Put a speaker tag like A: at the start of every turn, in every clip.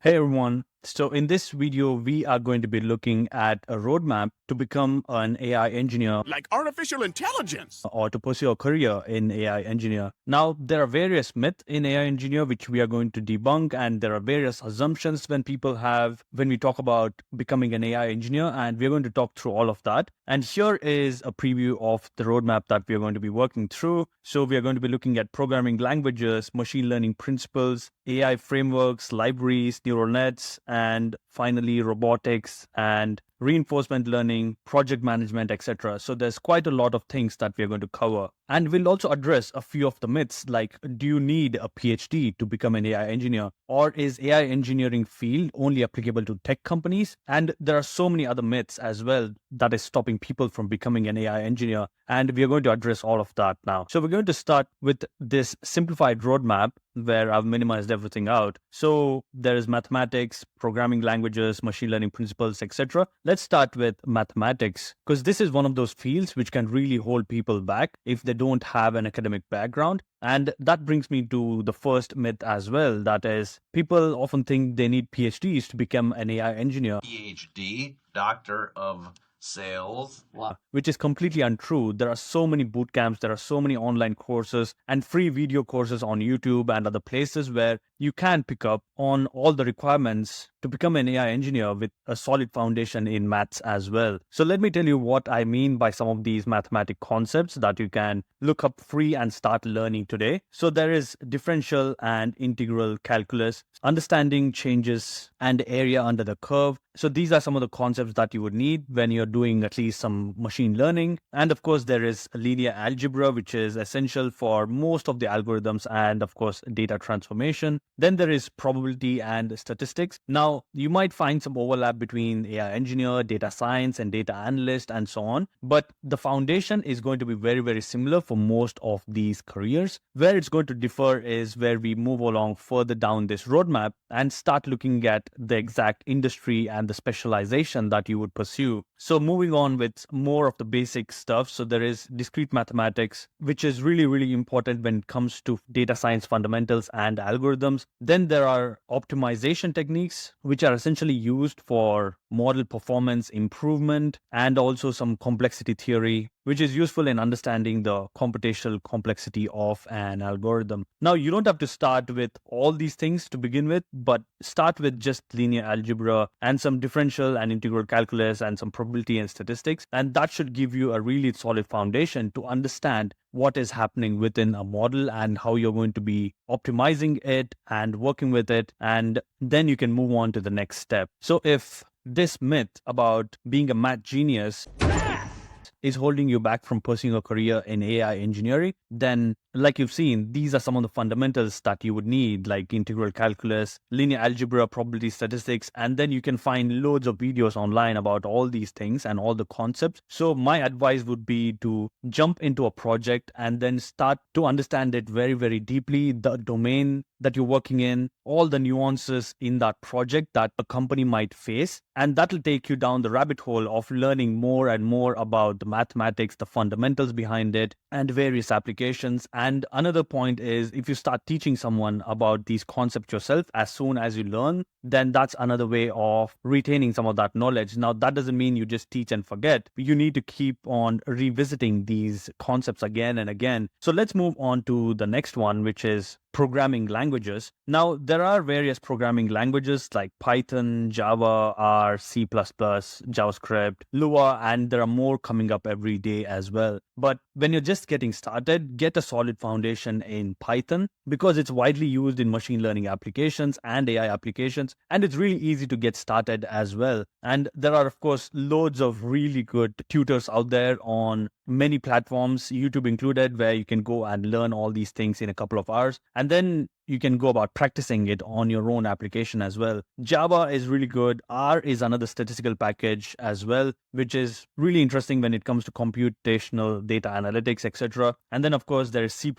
A: Hey everyone. So in this video, we are going to be looking at a roadmap to become an AI engineer
B: Like artificial intelligence.
A: or to pursue a career in AI engineer. Now, there are various myths in AI engineer which we are going to debunk, and there are various assumptions when people have when we talk about becoming an AI engineer, and we're going to talk through all of that. And here is a preview of the roadmap that we are going to be working through. So we are going to be looking at programming languages, machine learning principles, AI frameworks, libraries, neural nets, and finally robotics and reinforcement learning, project management, etc. So there's quite a lot of things that we're going to cover. And we'll also address a few of the myths like, do you need a PhD to become an AI engineer? Or is AI engineering field only applicable to tech companies? And there are so many other myths as well that is stopping people from becoming an AI engineer. And we are going to address all of that now. So we're going to start with this simplified roadmap where I've minimized everything out. So there is mathematics, programming languages, machine learning principles, etc. Let's start with mathematics because this is one of those fields which can really hold people back if they don't have an academic background. And that brings me to the first myth as well. That is, people often think they need PhDs to become an AI engineer.
C: PhD, Doctor of Sales.
A: Which is completely untrue. There are so many boot camps, there are so many online courses and free video courses on YouTube and other places where you can pick up on all the requirements to become an AI engineer with a solid foundation in maths as well. So let me tell you what I mean by some of these mathematic concepts that you can look up free and start learning today. So there is differential and integral calculus, understanding changes and area under the curve. So these are some of the concepts that you would need when you're doing at least some machine learning. And of course, there is linear algebra, which is essential for most of the algorithms and of course, data transformation. Then there is probability and statistics. Now, you might find some overlap between AI engineer, data science, and data analyst, and so on. But the foundation is going to be very, very similar for most of these careers. Where it's going to differ is where we move along further down this roadmap and start looking at the exact industry and the specialization that you would pursue. So moving on with more of the basic stuff. So there is discrete mathematics, which is really, really important when it comes to data science fundamentals and algorithms. Then there are optimization techniques, which are essentially used for model performance improvement and also some complexity theory, which is useful in understanding the computational complexity of an algorithm. Now, you don't have to start with all these things to begin with, but start with just linear algebra and some differential and integral calculus and some probability and statistics. And that should give you a really solid foundation to understand what is happening within a model and how you're going to be optimizing it and working with it. And then you can move on to the next step. So if this myth about being a math genius is holding you back from pursuing a career in AI engineering, then like you've seen, these are some of the fundamentals that you would need, like integral calculus, linear algebra, probability statistics, and then you can find loads of videos online about all these things and all the concepts. So my advice would be to jump into a project and then start to understand it very, very deeply, the domain that you're working in, all the nuances in that project that a company might face. And that'll take you down the rabbit hole of learning more and more about the mathematics, the fundamentals behind it, and various applications. And another point is, if you start teaching someone about these concepts yourself as soon as you learn, then that's another way of retaining some of that knowledge. Now, that doesn't mean you just teach and forget. You need to keep on revisiting these concepts again and again. So let's move on to the next one, which is programming languages. Now, there are various programming languages like Python, Java, R, C++, JavaScript, Lua, and there are more coming up every day as well. But when you're just getting started, get a solid foundation in Python because it's widely used in machine learning applications and AI applications, and it's really easy to get started as well. And there are, of course, loads of really good tutors out there on many platforms, YouTube included, where you can go and learn all these things in a couple of hours. And then you can go about practicing it on your own application as well. Java is really good. R is another statistical package as well, which is really interesting when it comes to computational data analytics, etc. And then, of course, there is C++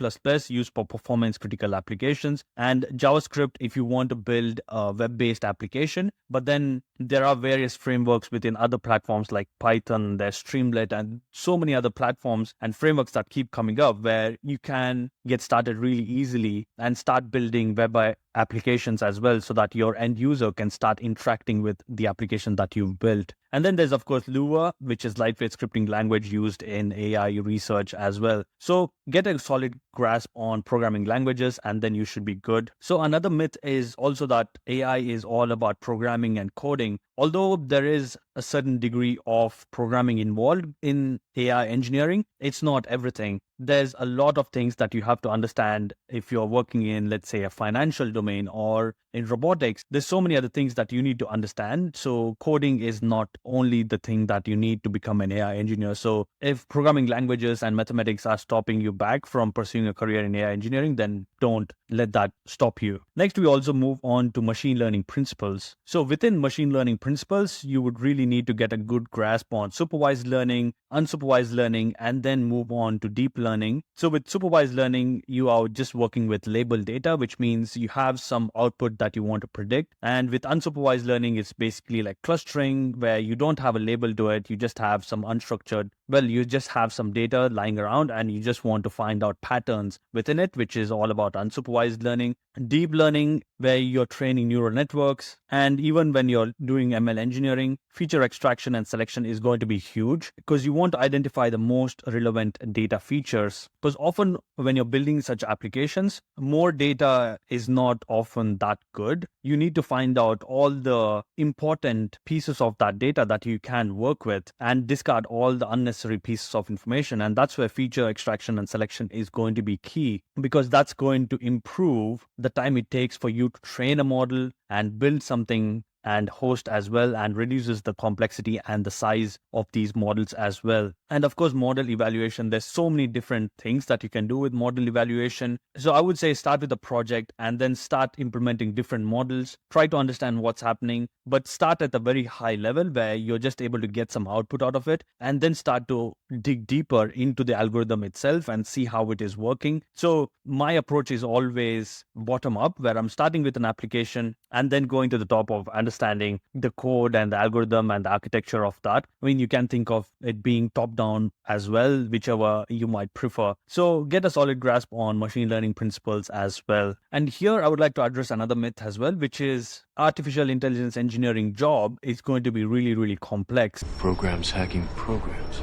A: used for performance critical applications, and JavaScript if you want to build a web-based application. But then there are various frameworks within other platforms like Python, there's Streamlit, and so many other platforms and frameworks that keep coming up where you can get started really easily and start building applications as well, so that your end user can start interacting with the application that you've built. And then there's, of course, Lua, which is lightweight scripting language used in AI research as well. So get a solid grasp on programming languages, and then you should be good. So another myth is also that AI is all about programming and coding. Although there is a certain degree of programming involved in AI engineering, it's not everything. There's a lot of things that you have to understand if you're working in, let's say, a financial domain or in robotics. There's so many other things that you need to understand. So coding is not only the thing that you need to become an AI engineer. So if programming languages and mathematics are stopping you back from pursuing a career in AI engineering, then don't let that stop you. Next, we also move on to machine learning principles. So within machine learning principles, you would really need to get a good grasp on supervised learning, unsupervised learning, and then move on to deep learning. So with supervised learning, you are just working with labeled data, which means you have some output that you want to predict. And with unsupervised learning, it's basically like clustering, where you don't have a label to it. You just have some unstructured, you just have some data lying around and you just want to find out patterns within it, which is all about unsupervised learning. Deep learning, where you're training neural networks. And even when you're doing ML engineering, feature extraction and selection is going to be huge, because you want to identify the most relevant data features. Because often when you're building such applications, more data is not often that good. You need to find out all the important pieces of that data that you can work with and discard all the unnecessary pieces of information. And that's where feature extraction and selection is going to be key, because that's going to improve the time it takes for you to train a model and build something and host as well, and reduces the complexity and the size of these models as well. And of course, model evaluation. There's so many different things that you can do with model evaluation. So I would say start with a project and then start implementing different models. Try to understand what's happening, but start at a very high level where you're just able to get some output out of it, and then start to dig deeper into the algorithm itself and see how it is working. So my approach is always bottom up, where I'm starting with an application and then going to the top of understanding the code and the algorithm and the architecture of that. I mean, you can think of it being top down as well, whichever you might prefer. So get a solid grasp on machine learning principles as well. And here I would like to address another myth as well, which is artificial intelligence engineering job is going to be really, really complex.
D: Programs hacking programs.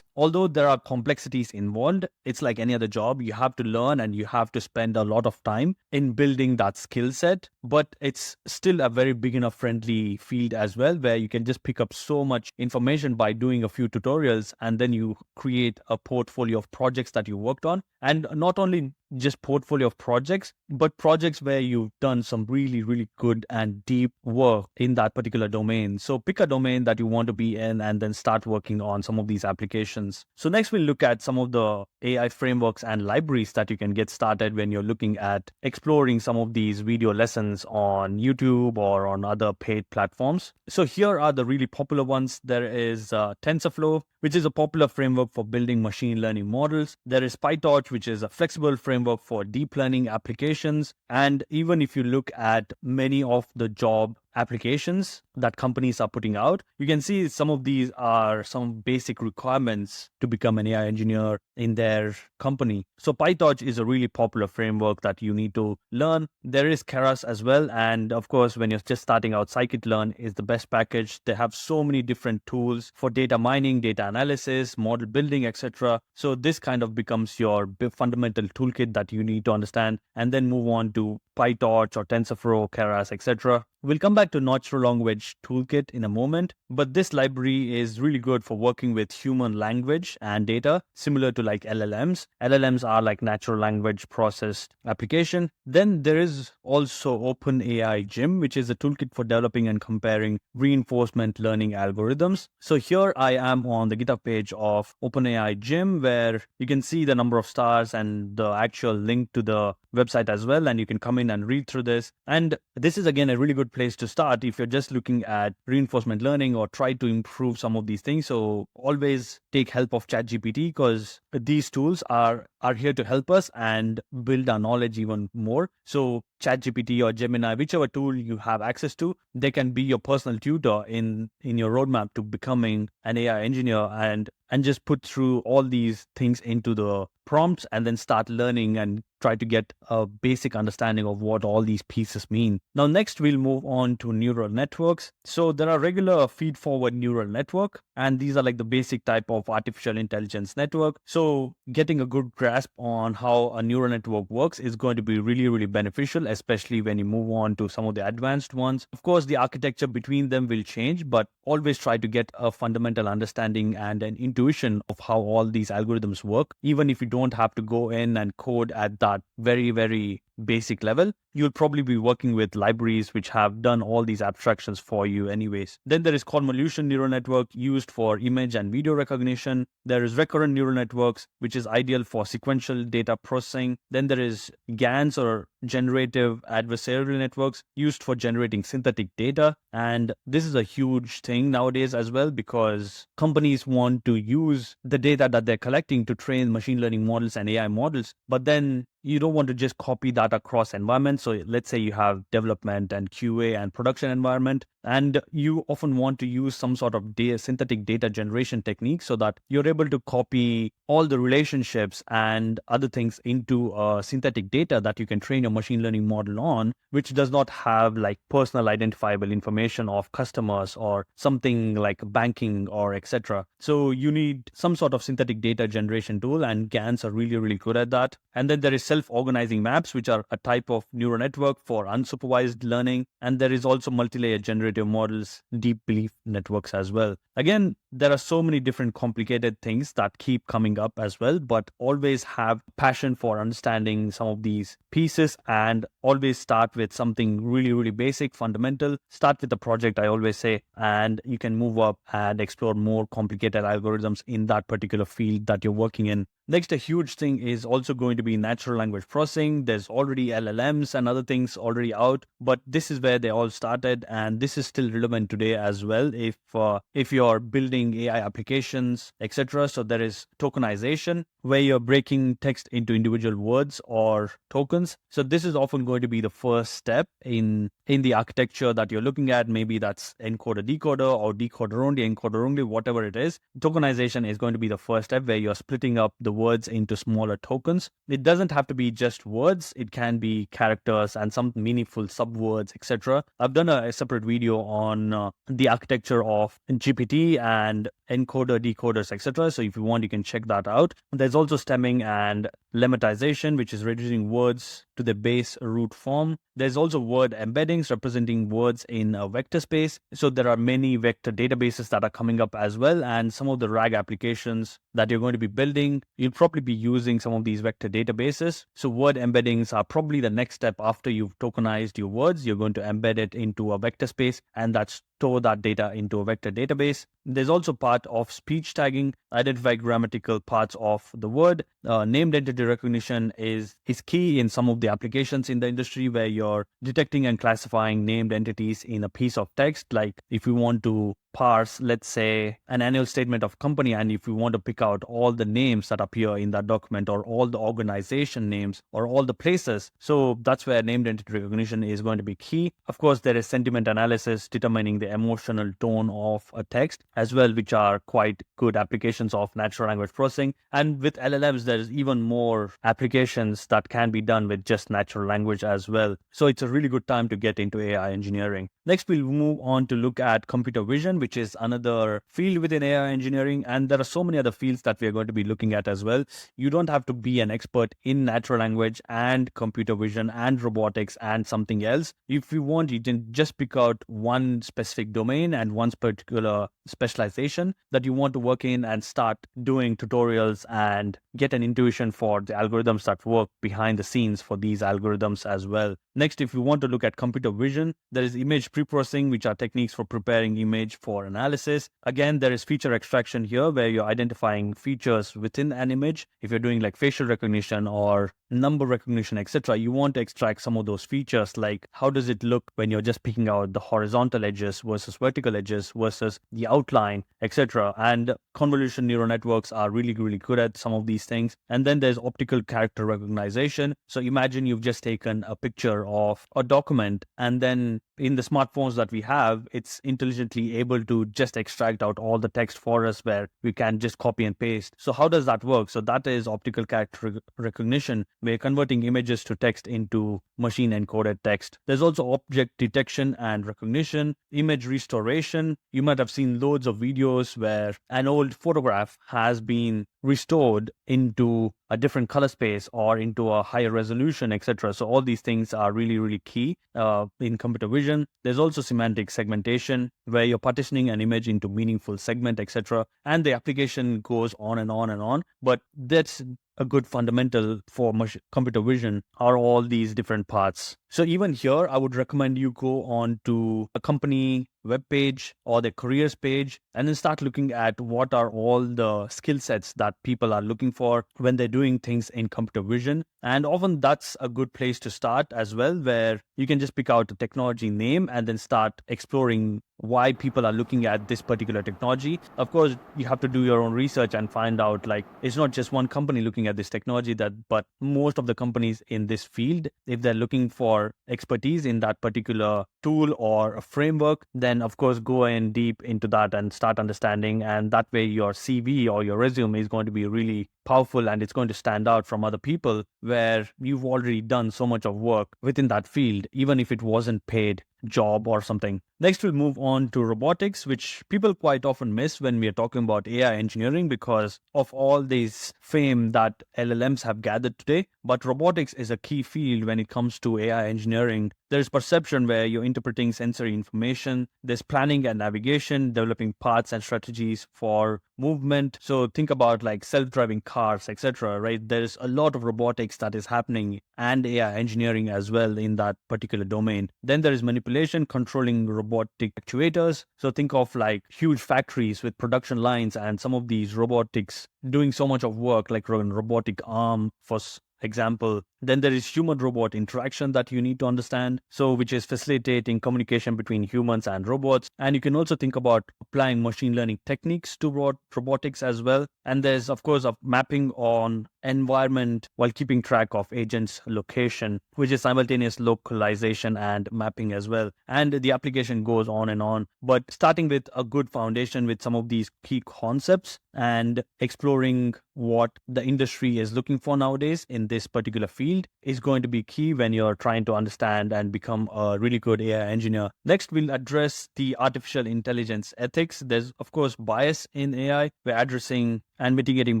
A: Although there are complexities involved, it's like any other job. You have to learn and you have to spend a lot of time in building that skill set. But it's still a very beginner friendly field as well, where you can just pick up so much information by doing a few tutorials, and then you create a portfolio of projects that you worked on. And not only just portfolio of projects, but projects where you've done some really, really good and deep work in that particular domain. So pick a domain that you want to be in and then start working on some of these applications. So next we'll look at some of the AI frameworks and libraries that you can get started when you're looking at exploring some of these video lessons on YouTube or on other paid platforms. So here are the really popular ones. There is TensorFlow, which is a popular framework for building machine learning models. There is PyTorch, which is a flexible framework for deep learning applications. And even if you look at many of the job applications that companies are putting out, you can see some of these are some basic requirements to become an AI engineer in their company. So PyTorch is a really popular framework that you need to learn. There is Keras as well. And of course, when you're just starting out, scikit-learn is the best package. They have so many different tools for data mining, data analysis, model building, etc. So this kind of becomes your fundamental toolkit that you need to understand, and then move on to PyTorch or TensorFlow, Keras, etc. We'll come back to Natural Language Toolkit in a moment, but this library is really good for working with human language and data, similar to like LLMs. LLMs are like natural language processed application. Then there is also OpenAI Gym, which is a toolkit for developing and comparing reinforcement learning algorithms. So here I am on the GitHub page of OpenAI Gym, where you can see the number of stars and the actual link to the website as well, and you can come in and read through this. And this is again a really good place to start if you're just looking at reinforcement learning or try to improve some of these things. So always take help of ChatGPT, because these tools are here to help us and build our knowledge even more. So ChatGPT or Gemini, whichever tool you have access to, they can be your personal tutor in your roadmap to becoming an AI engineer. And and just put through all these things into the prompts and then start learning and try to get a basic understanding of what all these pieces mean. Now, next we'll move on to neural networks. So there are regular feed-forward neural network, and these are like the basic type of artificial intelligence network. So getting a good grasp on how a neural network works is going to be really, really beneficial, especially when you move on to some of the advanced ones. Of course, the architecture between them will change, but always try to get a fundamental understanding and an intuition of how all these algorithms work. Even if you don't have to go in and code at that very, very basic level, you'll probably be working with libraries which have done all these abstractions for you anyways. Then there is convolution neural network used for image and video recognition. There is recurrent neural networks, which is ideal for sequential data processing. Then there is GANs, or generative adversarial networks, used for generating synthetic data. And this is a huge thing nowadays as well, because companies want to use the data that they're collecting to train machine learning models and AI models. But then you don't want to just copy that across environments. So let's say you have development and QA and production environment, and you often want to use some sort of synthetic data generation technique so that you're able to copy all the relationships and other things into synthetic data that you can train your machine learning model on, which does not have like personal identifiable information of customers or something like banking or etc. So you need some sort of synthetic data generation tool, and GANs are really, really good at that. And then there is self-organizing maps, which are a type of neural network for unsupervised learning. And there is also multi-layer generative models, deep belief networks as well. Again, there are so many different complicated things that keep coming up as well, but always have passion for understanding some of these pieces and always start with something really, really basic, fundamental. Start with a project, I always say, and you can move up and explore more complicated algorithms in that particular field that you're working in. Next, a huge thing is also going to be natural language processing. There's already LLMs and other things already out, but this is where they all started, and this is still relevant today as well if you're building AI applications, etc. So there is tokenization, where you're breaking text into individual words or tokens. So this is often going to be the first step in the architecture that you're looking at. Maybe that's encoder decoder or encoder only, whatever it is. Tokenization is going to be the first step, where you're splitting up the words into smaller tokens. It doesn't have to be just words, it can be characters and some meaningful subwords, etc. I've done a separate video on the architecture of GPT and encoder decoders, etc. So if you want, you can check that out. There's also stemming and lemmatization, which is reducing words to the base root form. There's also word embeddings, representing words in a vector space. So there are many vector databases that are coming up as well, and some of the RAG applications that you're going to be building, you'll probably be using some of these vector databases. So word embeddings are probably the next step. After you've tokenized your words, you're going to embed it into a vector space, and that's store that data into a vector database. There's also part of speech tagging, identify grammatical parts of the word. Named entity recognition is key in some of the applications in the industry, where you're detecting and classifying named entities in a piece of text. Like if you want to parse, let's say, an annual statement of company, and if you want to pick out all the names that appear in that document, or all the organization names, or all the places. So that's where named entity recognition is going to be key. Of course, there is sentiment analysis, determining the emotional tone of a text as well, which are quite good applications of natural language processing. And with LLMs, there's even more applications that can be done with just natural language as well. So it's a really good time to get into AI engineering. Next, we'll move on to look at computer vision, which is another field within AI engineering. And there are so many other fields that we are going to be looking at as well. You don't have to be an expert in natural language and computer vision and robotics and something else. If you want, you can just pick out one specific domain and one particular specialization that you want to work in and start doing tutorials and get an intuition for the algorithms that work behind the scenes for these algorithms as well. Next, if you want to look at computer vision, there is image pre-processing, which are techniques for preparing image for analysis. Again, there is feature extraction here, where you're identifying features within an image. If you're doing like facial recognition or number recognition, etc., you want to extract some of those features, like how does it look when you're just picking out the horizontal edges versus vertical edges versus the outline, etc. And convolution neural networks are really, really good at some of these things. And then there's optical character recognition. So imagine you've just taken a picture structure of a document, and then in the smartphones that we have, it's intelligently able to just extract out all the text for us where we can just copy and paste. So how does that work? So that is optical character recognition. We're converting images to text into machine encoded text. There's also object detection and recognition, image restoration. You might have seen loads of videos where an old photograph has been restored into a different color space or into a higher resolution, etc. So all these things are really, really key in computer vision. There's also semantic segmentation, where you're partitioning an image into meaningful segment, etc. And the application goes on and on and on. But that's a good fundamental for computer vision are all these different parts. So even here, I would recommend you go on to a company webpage or their careers page and then start looking at what are all the skill sets that people are looking for when they're doing things in computer vision. And often that's a good place to start as well, where you can just pick out a technology name and then start exploring why people are looking at this particular technology. Of course, you have to do your own research and find out, like, it's not just one company looking at this technology, but most of the companies in this field, if they're looking for expertise in that particular tool or a framework, then of course go in deep into that and start understanding. And that way your CV or your resume is going to be really powerful and it's going to stand out from other people, where you've already done so much of work within that field, even if it wasn't paid job or something. Next, we'll move on to robotics, which people quite often miss when we are talking about AI engineering because of all this fame that LLMs have gathered today. But robotics is a key field when it comes to AI engineering. There's perception where you're interpreting sensory information. There's planning and navigation, developing paths and strategies for movement. So think about like self-driving cars, etc. Right? There's a lot of robotics that is happening and AI engineering as well in that particular domain. Then there is manipulation, controlling robotic actuators. So think of like huge factories with production lines and some of these robotics doing so much of work, like a robotic arm for example. Then there is human robot interaction that you need to understand, so which is facilitating communication between humans and robots. And you can also think about applying machine learning techniques to robotics as well. And there's of course a mapping on environment while keeping track of agents location, which is simultaneous localization and mapping as well. And the application goes on and on, but starting with a good foundation with some of these key concepts and exploring what the industry is looking for nowadays in this particular field is going to be key when you're trying to understand and become a really good AI engineer. Next, we'll address the artificial intelligence ethics. There's, of course, bias in AI. We're addressing and mitigating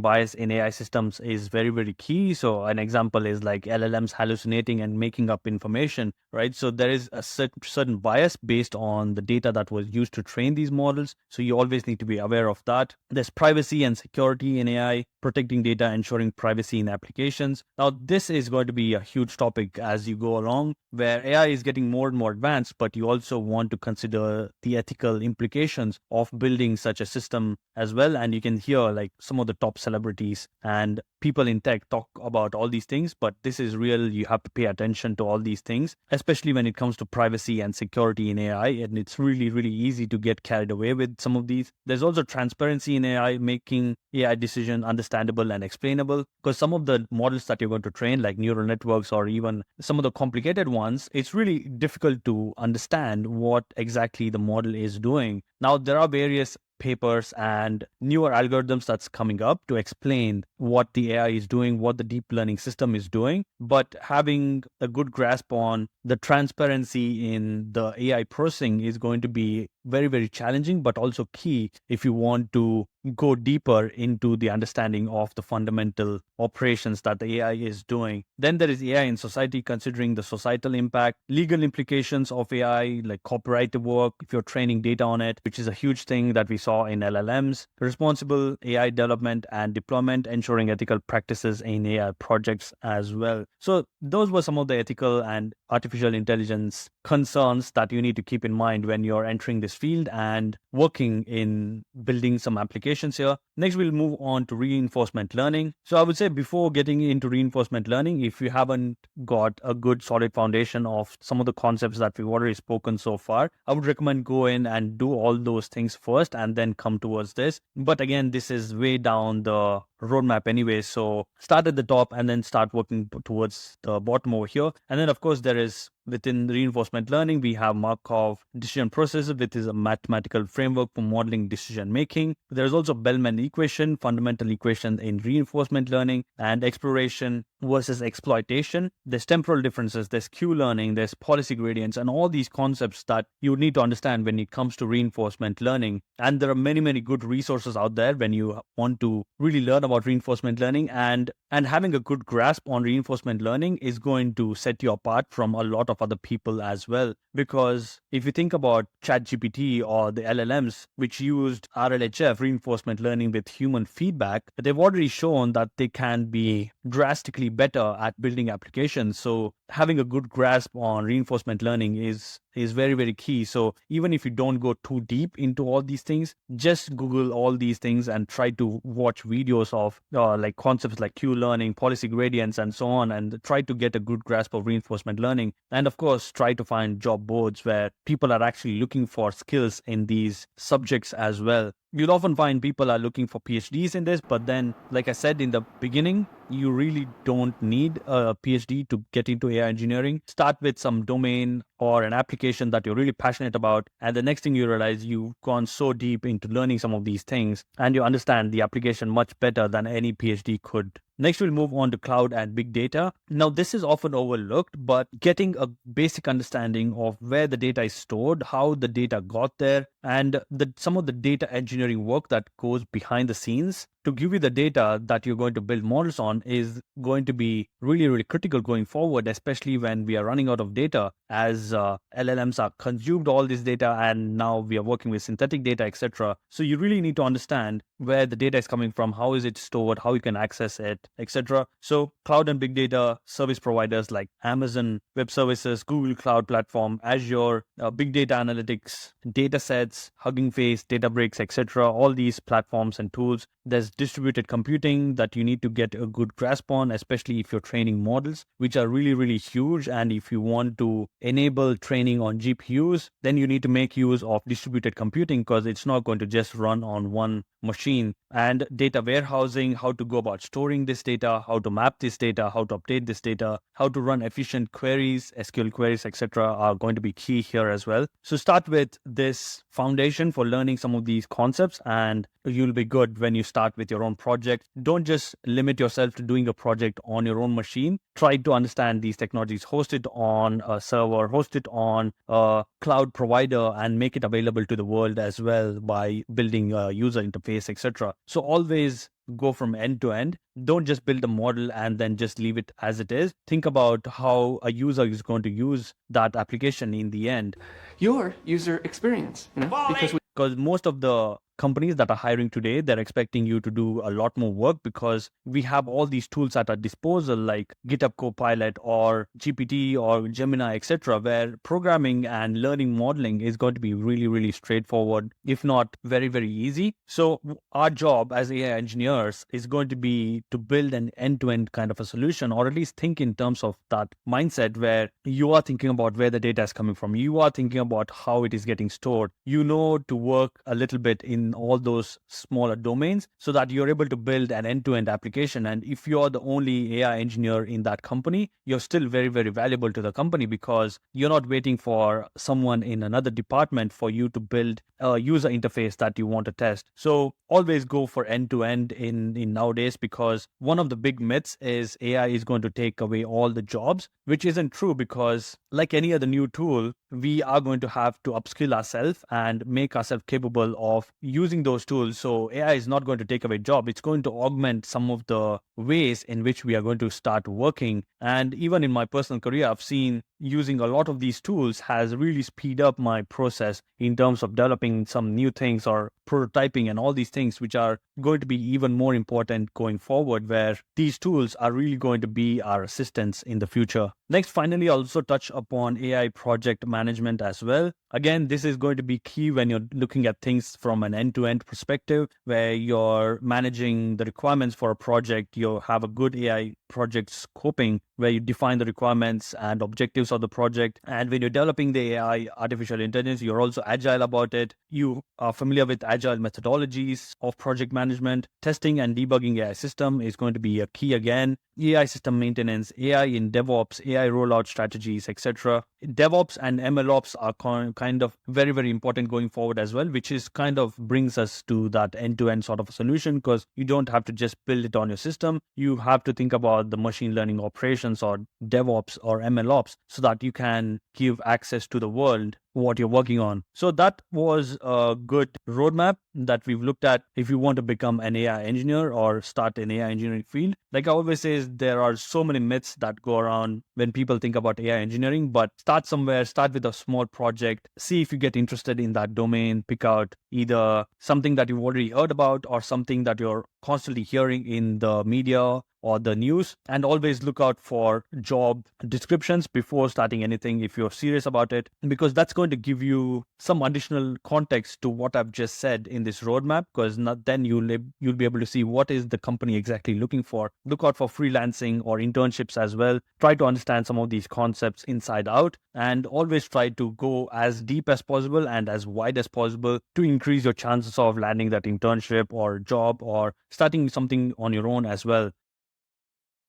A: bias in AI systems is very, very key. So an example is like LLMs hallucinating and making up information, right? So there is a certain bias based on the data that was used to train these models. So you always need to be aware of that. There's privacy and security in AI, protecting data, ensuring privacy in applications. Now, this is going to be a huge topic as you go along, where AI is getting more and more advanced, but you also want to consider the ethical implications of building such a system as well. And you can hear like some of the top celebrities and people in tech talk about all these things, but this is real. You have to pay attention to all these things, especially when it comes to privacy and security in AI. And it's really, really easy to get carried away with some of these. There's also transparency in AI, making AI decision understandable and explainable, because some of the models that you're going to train, like neural networks or even some of the complicated ones, it's really difficult to understand what exactly the model is doing. Now, there are various papers and newer algorithms that's coming up to explain what the AI is doing, what the deep learning system is doing. But having a good grasp on the transparency in the AI processing is going to be very, very challenging, but also key if you want to go deeper into the understanding of the fundamental operations that the AI is doing. Then there is AI in society, considering the societal impact, legal implications of AI, like copyright work, if you're training data on it, which is a huge thing that we saw in LLMs, responsible AI development and deployment, ensuring ethical practices in AI projects as well. So those were some of the ethical and artificial intelligence concerns that you need to keep in mind when you're entering this field and working in building some applications here. Next, we'll move on to reinforcement learning. So I would say before getting into reinforcement learning, if you haven't got a good solid foundation of some of the concepts that we've already spoken so far, I would recommend go in and do all those things first and then come towards this. But again, this is way down the roadmap anyway, so start at the top and then start working towards the bottom over here. And then of course there is within reinforcement learning, we have Markov decision processor, which is a mathematical framework for modeling decision making. There's also Bellman equation, fundamental equation in reinforcement learning, and exploration versus exploitation. There's temporal differences, there's Q-learning, there's policy gradients, and all these concepts that you need to understand when it comes to reinforcement learning. And there are many, many good resources out there when you want to really learn about reinforcement learning, and having a good grasp on reinforcement learning is going to set you apart from a lot of other people as well. Because if you think about ChatGPT or the LLMs, which used RLHF, reinforcement learning with human feedback, they've already shown that they can be drastically better at building applications. So having a good grasp on reinforcement learning is very, very key. So even if you don't go too deep into all these things, just Google all these things and try to watch videos of like concepts like Q-learning, policy gradients, and so on, and try to get a good grasp of reinforcement learning. And of course, try to find job boards where people are actually looking for skills in these subjects as well. You'll often find people are looking for PhDs in this, but then, like I said in the beginning, you really don't need a PhD to get into AI engineering. Start with some domain or an application that you're really passionate about. And the next thing you realize, you've gone so deep into learning some of these things and you understand the application much better than any PhD could. Next, we'll move on to cloud and big data. Now, this is often overlooked, but getting a basic understanding of where the data is stored, how the data got there, and some of the data engineering work that goes behind the scenes to give you the data that you're going to build models on is going to be really, really critical going forward, especially when we are running out of data as LLMs are consumed all this data and now we are working with synthetic data, etc. So you really need to understand where the data is coming from, how is it stored, how you can access it, etc. So cloud and big data service providers like Amazon Web Services, Google Cloud Platform, Azure, big data analytics, datasets, Hugging Face, Databricks, etc. All these platforms and tools. There's distributed computing that you need to get a good grasp on, especially if you're training models, which are really, really huge. And if you want to enable training on GPUs, then you need to make use of distributed computing because it's not going to just run on one machine. And data warehousing, how to go about storing this data, how to map this data, how to update this data, how to run efficient queries, SQL queries, etc. are going to be key here as well. So start with this foundation for learning some of these concepts and you'll be good when you start with your own project. Don't just limit yourself to doing a project on your own machine. Try to understand these technologies, host it on a server, host it on a cloud provider, and make it available to the world as well by building a user interface, etc. So always go from end to end. Don't just build a model and then just leave it as it is. Think about how a user is going to use that application in the end.
E: Your user experience,
A: Because most of the companies that are hiring today, they're expecting you to do a lot more work because we have all these tools at our disposal like GitHub Copilot or GPT or Gemini, etc., where programming and learning modeling is going to be really, really straightforward, if not very, very easy. So our job as AI engineers is going to be to build an end-to-end kind of a solution, or at least think in terms of that mindset where you are thinking about where the data is coming from. You are thinking about how it is getting stored. You know to work a little bit in all those smaller domains so that you're able to build an end-to-end application. And if you're the only AI engineer in that company, you're still very, very valuable to the company because you're not waiting for someone in another department for you to build a user interface that you want to test. So always go for end-to-end in nowadays, because one of the big myths is AI is going to take away all the jobs, which isn't true, because like any other new tool, we are going to have to upskill ourselves and make ourselves capable of using those tools. So AI is not going to take away job. It's going to augment some of the ways in which we are going to start working. And even in my personal career, I've seen using a lot of these tools has really speed up my process in terms of developing some new things or prototyping and all these things, which are going to be even more important going forward, where these tools are really going to be our assistants in the future. Next, finally, I'll also touch upon AI project management as well. Again, this is going to be key when you're looking at things from an end-to-end perspective, where you're managing the requirements for a project. You have a good AI project scoping, where you define the requirements and objectives of the project. And when you're developing the AI, artificial intelligence, you're also agile about it. You are familiar with agile methodologies of project management. Testing and debugging AI system is going to be a key again. AI system maintenance, AI in DevOps, AI rollout strategies, etc. DevOps and MLOps are kind of very, very important going forward as well, which is kind of brings us to that end-to-end sort of a solution, because you don't have to just build it on your system. You have to think about the machine learning operations or DevOps or MLOps so that you can give access to the world what you're working on. So that was a good roadmap that we've looked at if you want to become an AI engineer or start an AI engineering field. Like I always say, there are so many myths that go around when people think about AI engineering, but start somewhere, start with a small project, see if you get interested in that domain, pick out either something that you've already heard about or something that you're constantly hearing in the media or the news, and always look out for job descriptions before starting anything if you're serious about it, because that's going to give you some additional context to what I've just said in this roadmap, because then you'll be able to see what is the company exactly looking for. Look out for freelancing or internships as well. Try to understand some of these concepts inside out, and always try to go as deep as possible and as wide as possible to increase your chances of landing that internship or job or starting something on your own as well.